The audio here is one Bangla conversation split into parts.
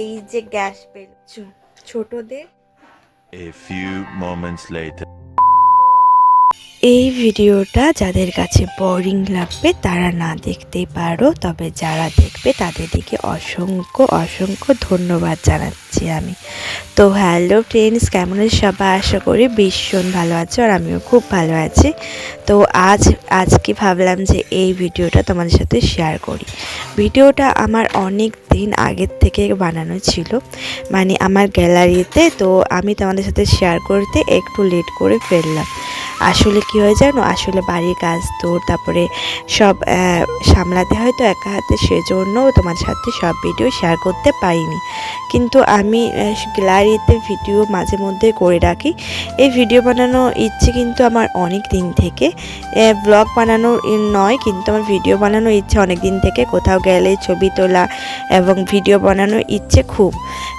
এই যে গ্যাস বেল ছোটদের। A few moments later. এই ভিডিওটা যাদের কাছে বোরিং লাগবে তারা না দেখতেই পারো, তবে যারা দেখবে তাদের দিকে অসংখ্য অসংখ্য ধন্যবাদ জানাচ্ছি আমি। তো হ্যালো ফ্রেন্ডস, কেমন আছে সবাই? আশা করি ভীষণ ভালো আছো, আর আমিও খুব ভালো আছি। তো আজকে ভাবলাম যে এই ভিডিওটা তোমাদের সাথে শেয়ার করি। ভিডিওটা আমার অনেক দিন আগের থেকে বানানো ছিল, মানে আমার গ্যালারিতে। তো আমি তোমাদের সাথে শেয়ার করতে একটু লেট করে ফেললাম। আসলে কি হয় জানো, আসলে বাড়ির কাজ তো তারপরে সব সামলাতে হয় তো একা হাতে, সেজন্য তোমার সাথে সব ভিডিও শেয়ার করতে পারিনি। কিন্তু আমি গ্যালারিতে ভিডিও মাঝে মধ্যে করে রাখি। এই ভিডিও বানানোর ইচ্ছে কিন্তু আমার অনেক দিন থেকে, ব্লগ বানানোর নয়, কিন্তু আমার ভিডিও বানানোর ইচ্ছে অনেক দিন থেকে। কোথাও গেলে ছবি তোলা এবং ভিডিও বানানোর ইচ্ছে খুব।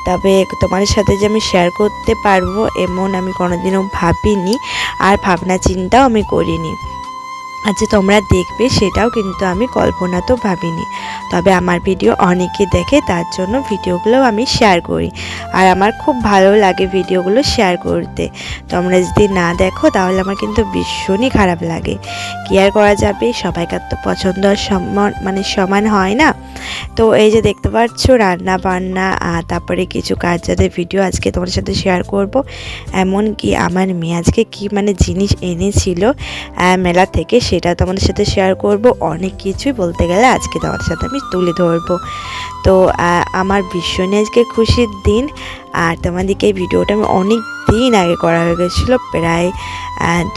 তবে তোমাদের সাথে যে আমি শেয়ার করতে পারবো এমন আমি কোনোদিনও ভাবিনি, আর ভাবনা চিন্তাও আমি করিনি। আর যে তোমরা দেখবে সেটাও কিন্তু আমি কল্পনাতেও ভাবিনি। তবে আমার ভিডিও অনেকে দেখে, তার জন্য ভিডিওগুলো আমি শেয়ার করি, আর আমার খুব ভালো লাগে ভিডিওগুলো শেয়ার করতে। তোমরা যদি না দেখো তাহলে আমার কিন্তু ভীষণই খারাপ লাগে। কি আর করা যাবে, সবাইকার তো পছন্দ সমান হয় না। তো এই যে দেখতে পাচ্ছ রান্না বান্না, তারপরে কিছু কাজ যাদের ভিডিও আজকে তোমাদের সাথে শেয়ার করব। এমনকি আমার মেয়ে আজকে কী জিনিস এনেছিল মেলা থেকে, সেটা তোমাদের সাথে শেয়ার করব। অনেক কিছুই বলতে গেলে আজকে তোমাদের সাথে আমি তুলে ধরবো। তো আমার ভীষণই আজকে খুশির দিন। আর তোমাদেরকে এই ভিডিওটা আমি অনেক দিন আগে করা হয়ে গেছিলো, প্রায়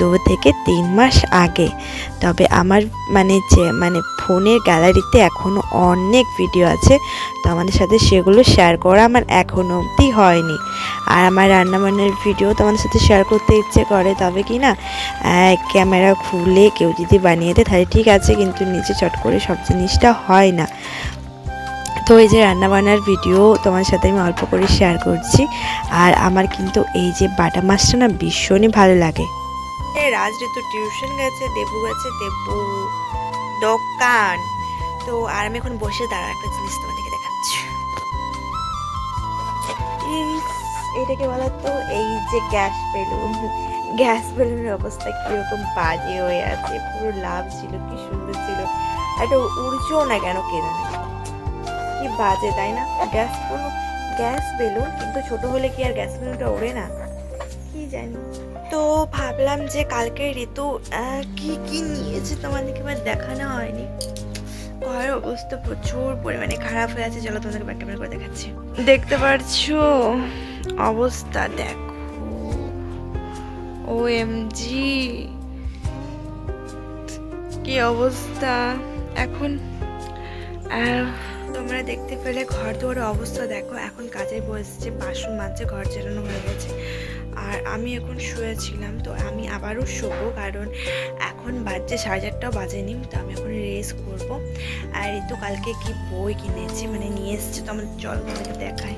2 থেকে 3 মাস আগে। তবে আমার ফোনের গ্যালারিতে এখনও অনেক ভিডিও আছে, তো আমাদের সাথে সেগুলো শেয়ার করা আমার এখনও অবধি হয়নি। আর আমার রান্নাবান্নার ভিডিও তোমাদের সাথে শেয়ার করতে ইচ্ছে করে, তবে কি না ক্যামেরা খুলে কেউ যদি বানিয়ে দেয় তাহলে ঠিক আছে, কিন্তু নিচে চট করে সব জিনিসটা হয় না। তো এই যে রান্নাবান্নার ভিডিও তোমার সাথে আমি অল্প করে শেয়ার করছি। আর আমার কিন্তু এই যে বাটা মাছটা না ভীষণই ভালো লাগে। রাজঋতু টিউশন গেছে, দেবু দোকান। তো আর আমি এখন বসে দাঁড়া একটা জিনিস তোমাদেরকে দেখাচ্ছি। এটাকে বলা তো এই যে গ্যাস বেলুনের অবস্থা কিরকম বাজে হয়ে আছে, পুরো লাভ ছিল, কি সুন্দর ছিল, একটা উড়ছেও না কেন কে জানে, কি বাজে তাই না? গ্যাস বেলুন কিন্তু ছোট হলে কি আর গ্যাস বেলুনটা ওড়ে না, কি জানি। তো ভাবলাম যে কালকে ঋতু কি কি নিয়েছে তোমাদেরকে এবার দেখানো হয়নি। ঘরের অবস্থা প্রচুর পরিমাণে খারাপ হয়ে আছে, চলো তোমাদেরকে ব্যাক ক্যামেরা করে দেখাচ্ছি। দেখতে পাচ্ছো অবস্থা, দেখো OMG কি অবস্থা এখন। তোমরা দেখতে পেলে ঘর দুয়ারের অবস্থা দেখো। এখন কাজে বসছে, বাসন মাজছে, ঘর ঝাড়ানো হয়ে গেছে। আর আমি এখন শুয়েছিলাম, তো আমি আবারও শোবো, কারণ এখন বাজছে 4:30টাও বাজেনি। তো আমি এখন রেস্ট করবো। আর ঋতু কালকে কি বই কিনেছি, নিয়ে এসছে, তো আমার জল তোমাকে দেখায়।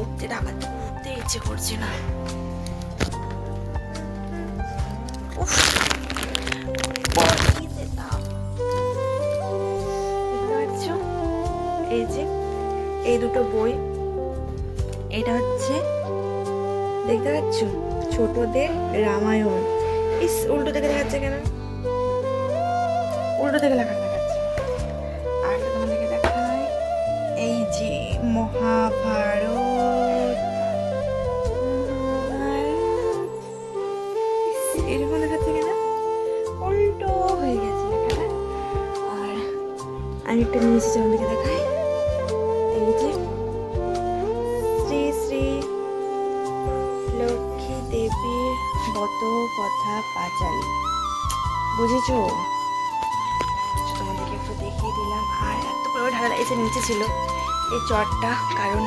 উঠতে ইচ্ছে করছে না। এই যে এই দুটো বই, এটা হচ্ছে দেখতে পাচ্ছ ছোটদের রামায়ণ। উল্টো থেকে দেখাচ্ছে কেন, উল্টো থেকে লেখা দেখাচ্ছে। আর তোমাদেরকে দেখায় এই যে মহাভারত, এরকম দেখাচ্ছে কেন, উল্টো হয়ে গেছে লেখাটা। আর আরেকটা নিয়েছি তোমাদেরকে দেখায়, এই যে শ্রী শ্রী লক্ষ্মী দেবীর বত কথা পাঁচালী, বুঝেছো? তোমাদেরকে একটু দেখিয়ে দিলাম। আর এত করে ঢালা এসে নিচে ছিল এই চটটা, কারণ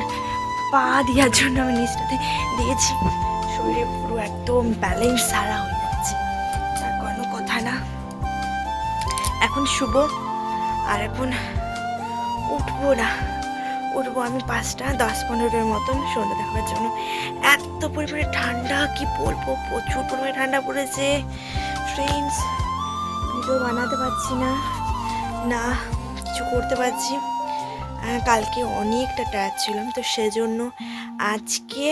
পা দেওয়ার জন্য আমি নিচটাতে দিয়েছি। শরীরে পুরো একদম ব্যালেন্স সারা হয়ে যাচ্ছে, তার কোনো কথা না। এখন শুভ, আর এখন উঠবো আমি 5:10-15 মতন সন্ধ্যা দেখার জন্য। এত পরিমাণে ঠান্ডা, কি বলবো, প্রচুর পরিমাণে ঠান্ডা পড়েছে ফ্রেন্ডস। ভিডিও বানাতে পারছি না, কিছু করতে পারছি। কালকে অনেকটা টায়ার্ড ছিলাম, তো সেজন্য আজকে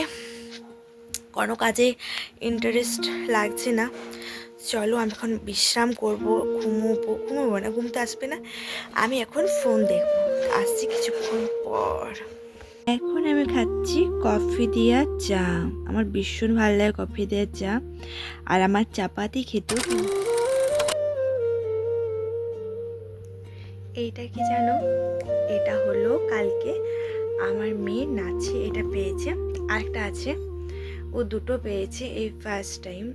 কোনো কাজে ইন্টারেস্ট লাগছে না। চলো আমি এখন বিশ্রাম করব, ঘুমোবো না, ঘুমতে আসবে না, আমি এখন ফোন দেখবো, আসছি কিছুক্ষণ পর। এখন আমি খাচ্ছি কফি দিয়া চা। আমার ভীষণ ভালো লাগে কফি দেওয়া চা, আর আমার চাপাতি খেতেও। এইটা কি জানো, এটা হলো কালকে আমার মেয়ে নাচে এটা পেয়েছে, আরেকটা আছে, ও দুটো পেয়েছে। এই ফার্স্ট টাইম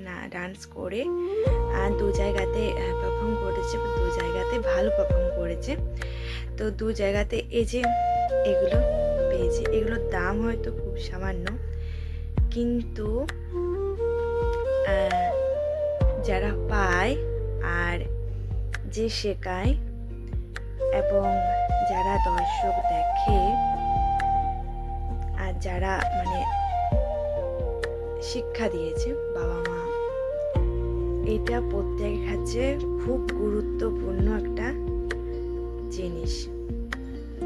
না ডান্স করে দু জায়গাতে পারফর্ম করেছে, দু জায়গাতে ভালো পারফর্ম করেছে। তো দু জায়গাতে এই যে এগুলো পেয়েছে, এগুলোর দাম হয়তো খুব সামান্য, কিন্তু যারা পায় আর যে শেখায় এবং যারা দর্শক দেখে আর যারা মানে শিক্ষা দিয়েছে বাবা মা, এটা প্রত্যেকের কাছে খুব গুরুত্বপূর্ণ একটা জিনিস।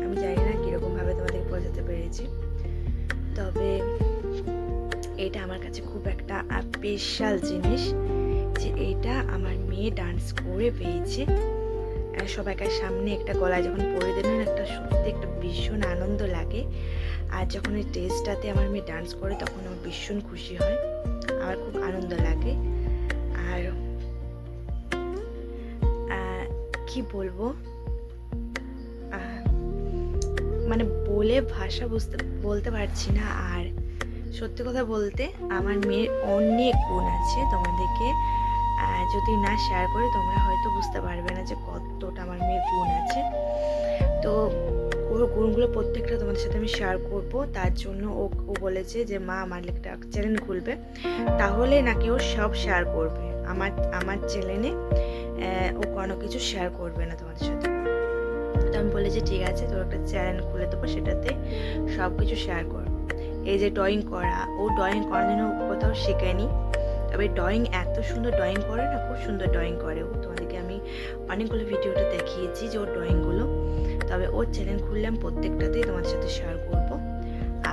আমি জানি না কীরকমভাবে তোমাদের বোঝাতে পেরেছি, তবে এটা আমার কাছে খুব একটা স্পেশাল জিনিস যে এইটা আমার মেয়ে ডান্স করে পেয়েছে। আর সবাইকার সামনে একটা গলায় যখন পরে দেন একটা সত্যি একটা ভীষণ আনন্দ লাগে। আর যখন এই স্টেজটাতে আমার মেয়ে ডান্স করে তখন আমার ভীষণ খুশি হয়, আমার খুব আনন্দ লাগে। আর কি বলবো, মানে বলে ভাষা বলতে পারছি না। আর সত্যি কথা বলতে আমার মেয়ের অনেক গুণ আছে, তোমাদেরকে যদি না শেয়ার করি তোমরা হয়তো বুঝতে পারবে না যে কতটা আমার মেয়ের গুণ আছে। তো ওর গুণগুলো প্রত্যেকটা তোমাদের সাথে আমি শেয়ার করব। তার জন্য ও বলেছে যে মা আমার একটা চ্যানেল খুলবে, তাহলে নাকি ও সব শেয়ার করবে। আমার চ্যানেলে ও কোনো কিছু শেয়ার করবে না তোমাদের সাথে। তো আমি বলেছি ঠিক আছে, তোর একটা চ্যানেল খুলে দেবো, সেটাতে সব কিছু শেয়ার কর। এই যে ড্রয়িং করা, ও ড্রয়িং করার জন্য কোথাও শেখায়নি, তবে ড্রয়িং এত সুন্দর ড্রয়িং করে না, খুব সুন্দর ড্রয়িং করে ও। তোমাদেরকে আমি অনেকগুলো ভিডিওটা দেখিয়েছি যে ওর ড্রয়িংগুলো। তবে ওর চ্যানেল খুললাম, প্রত্যেকটাতেই তোমাদের সাথে শেয়ার করব।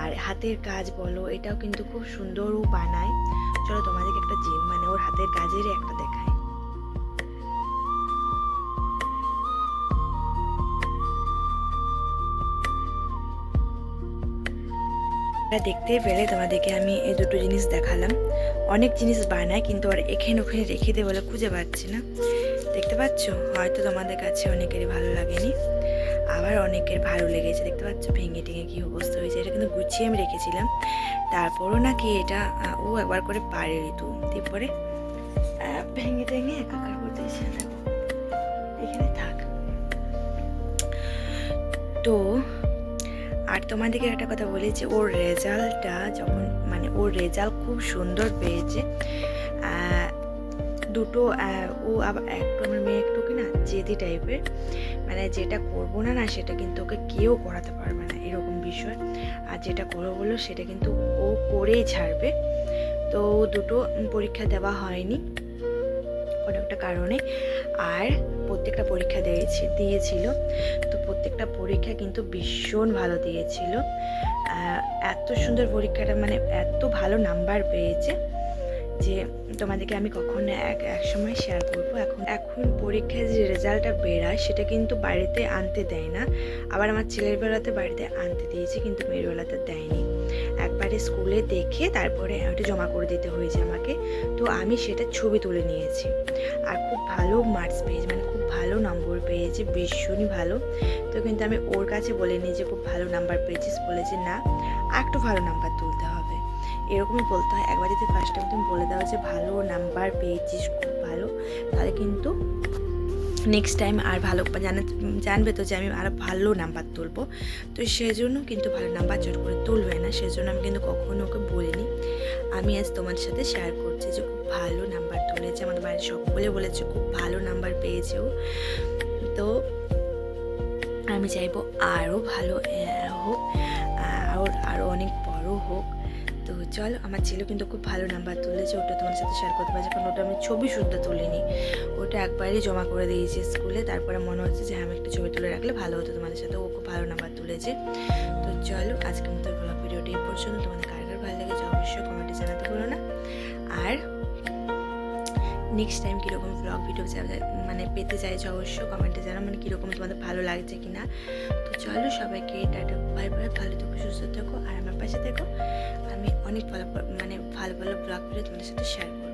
আর হাতের কাজ বলো, এটাও কিন্তু খুব সুন্দর ও বানায়। চলো তোমাদেরকে একটা মানে ওর হাতের কাজেরই একটা দেখায়। দেখতে পেলে তোমাদেরকে আমি এই দুটো জিনিস দেখালাম। অনেক জিনিস বানায় কিন্তু আর এখানে ওখানে রেখে দেয় বলে খুঁজে পাচ্ছি না। দেখতে পাচ্ছ, হয়তো তোমাদের কাছে অনেকেরই ভালো লাগেনি, আবার অনেকের ভালো লেগেছে। দেখতে পাচ্ছ ভেঙে টেঙে কী অবস্থা হয়েছে। এটা কিন্তু গুছিয়ে আমি রেখেছিলাম, তারপরও নাকি এটা ও একবার করে পারে ঋতু, তারপরে ভেঙে টেঙে একাকার করতে ইচ্ছে, দেখো এখানে থাক। তো আর তোমাদেরকে একটা কথা বলি যে ওর রেজাল্টটা যখন মানে ওর রেজাল্ট খুব সুন্দর পেয়েছে। দুটো ও আবার একটু আমার মেয়ে একটু কি না জেদি টাইপের, মানে যেটা করবো না সেটা কিন্তু ওকে কেউ করাতে পারবে না, এরকম বিষয়। আর যেটা করবো বললো সেটা কিন্তু ও করেই ছাড়বে। তো দুটো পরীক্ষা দেওয়া হয়নি কোনো একটা কারণে, আর প্রত্যেকটা পরীক্ষা দিয়েছিল। তো প্রত্যেকটা পরীক্ষা কিন্তু ভীষণ ভালো দিয়েছিল। এত সুন্দর পরীক্ষাটা, মানে এত ভালো নাম্বার পেয়েছে যে তোমাদেরকে আমি কখনো এক সময় শেয়ার করবো। এখন পরীক্ষায় যে রেজাল্টটা বেরায় সেটা কিন্তু বাড়িতে আনতে দেয় না। আবার আমার ছেলের বেলাতে বাড়িতে আনতে দিয়েছে, কিন্তু মেয়ের বেলাতে দেয়নি। একবারে স্কুলে দেখে তারপরে ওটা জমা করে দিতে হয়েছে আমাকে। তো আমি সেটা ছবি তুলে নিয়েছি, আর খুব ভালো মার্কস পেয়েছি, মানে খুব ভালো নম্বর পেয়েছে, ভীষণই ভালো। তো কিন্তু আমি ওর কাছে বলিনি যে খুব ভালো নাম্বার পেয়েছিস, বলেছে না আর একটু ভালো নাম্বার তুলতে হবে, এরকমই বলতে হয়। একবার যদি ফার্স্ট টাইম তুমি বলে দাও যে ভালো নাম্বার পেয়েছিস, খুব ভালো, তাহলে কিন্তু নেক্সট টাইম আর ভালো জানবে তো যে আমি আরও ভালো নাম্বার তুলবো। তো সেজন্য কিন্তু ভালো নাম্বার জোর করে তুলবে না, সেজন্য আমি কিন্তু কখনো ওকে বলিনি। আমি আজ তোমাদের সাথে শেয়ার করছি যে খুব ভালো নাম্বার তুলেছে, আমাদের বাড়ির সকলে বলেছে খুব ভালো নাম্বার পেয়েছে ও। তো আমি চাইবো আরও ভালো হোক, আরও অনেক বড় হোক। তো চলো, আমার ছেলে কিন্তু খুব ভালো নাম্বার তুলেছে, ওটা তোমার সাথে শেয়ার করতে পারছি, কারণ ওটা আমি ছবি শুদ্ধ তুলিনি, ওটা একবারই জমা করে দিয়েছি স্কুলে। তারপরে মনে হচ্ছে যে আমি একটা ছবি তুলে রাখলে ভালো হতো তোমাদের সাথে। ও খুব ভালো নাম্বার তুলেছে। তো চলো, আজকের মতো ব্লগ ভিডিওটা এই পর্যন্ত। তোমাদের কার কার ভালো লেগেছে অবশ্যই কমেন্টে জানাতে ভুলো না। আর নেক্সট টাইম কীরকম ব্লগ ভিডিও মানে পেতে চাইছো অবশ্যই কমেন্টে জানাও, মানে কীরকম তোমাদের ভালো লাগছে কি না। তো চলো, সবাইকে টাটা বাই বাই, ভালো থেকো, সুস্থ থেকো, আর আমার পাশে থেকো। আমি অনেক ভালো ভালো ব্লগ ভিডিও তোমাদের সাথে শেয়ার করবো।